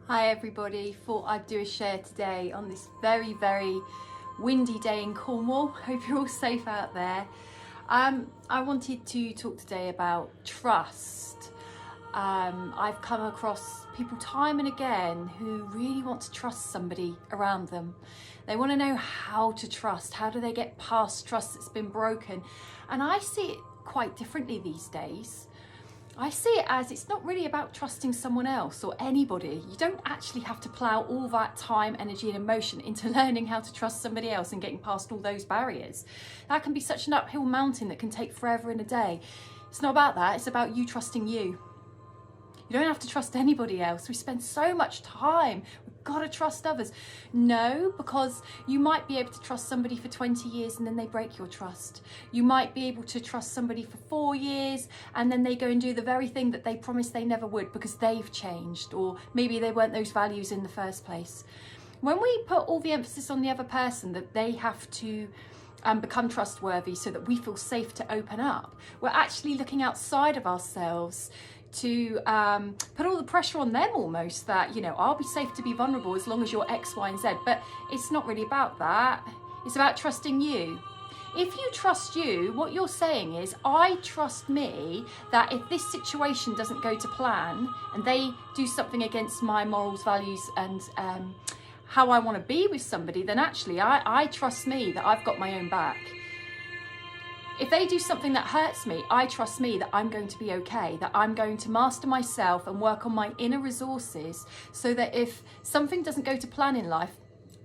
Hi everybody, thought I'd do a share today on this very, very windy day in Cornwall. Hope you're all safe out there. I wanted to talk today about trust. I've come across people time and again who really want to trust somebody around them. They want to know how to trust. How do they get past trust that's been broken? And I see it quite differently these days. I see it as it's not really about trusting someone else or anybody. You don't actually have to plough all that time, energy and emotion into learning how to trust somebody else and getting past all those barriers. That can be such an uphill mountain that can take forever and a day. It's not about that, it's about you trusting you. You don't have to trust anybody else. We spend so much time, we've got to trust others. No, because you might be able to trust somebody for 20 years and then they break your trust. You might be able to trust somebody for 4 years and then they go and do the very thing that they promised they never would because they've changed, or maybe they weren't those values in the first place. When we put all the emphasis on the other person, that they have to become trustworthy so that we feel safe to open up, we're actually looking outside of ourselves to put all the pressure on them almost, that, you know, I'll be safe to be vulnerable as long as you're X, Y and Z. But it's not really about that. It's about trusting you. If you trust you, what you're saying is, I trust me that if this situation doesn't go to plan and they do something against my morals, values and how I want to be with somebody, then actually I trust me that I've got my own back. If they do something that hurts me, I trust me that I'm going to be okay, that I'm going to master myself and work on my inner resources so that if something doesn't go to plan in life,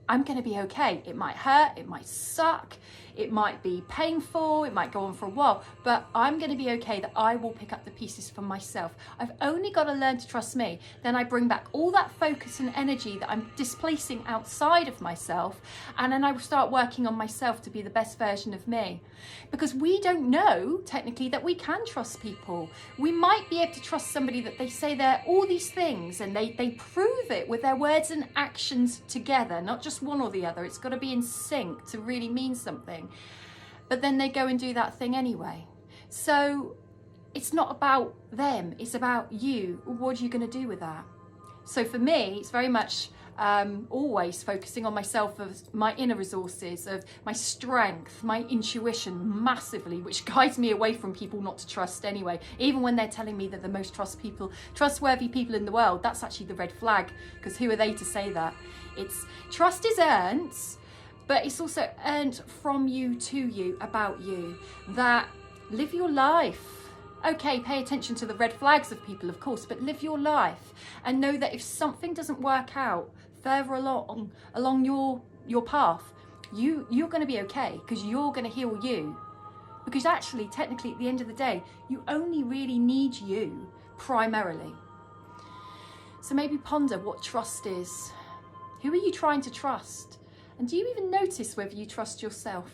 I'm going to be okay. It might hurt, it might suck, it might be painful, it might go on for a while, but I'm going to be okay, that I will pick up the pieces for myself. I've only got to learn to trust me. Then I bring back all that focus and energy that I'm displacing outside of myself, and then I will start working on myself to be the best version of me. Because we don't know, technically, that we can trust people. We might be able to trust somebody that they say they're all these things and they prove it with their words and actions together, not just one or the other. It's got to be in sync to really mean something. But then they go and do that thing anyway. So it's not about them, it's about you. What are you going to do with that? So for me, it's very much always focusing on myself, of my inner resources, of my strength, my intuition massively, which guides me away from people not to trust anyway. Even when they're telling me that the most trustworthy people in the world, that's actually the red flag, because who are they to say that? It's trust is earned, but it's also earned from you to you, about you. That live your life. Okay, pay attention to the red flags of people, of course, but live your life and know that if something doesn't work out further along your path, you're going to be okay, because you're going to heal you. Because actually, technically, at the end of the day, you only really need you primarily. So maybe ponder what trust is. Who are you trying to trust? And do you even notice whether you trust yourself?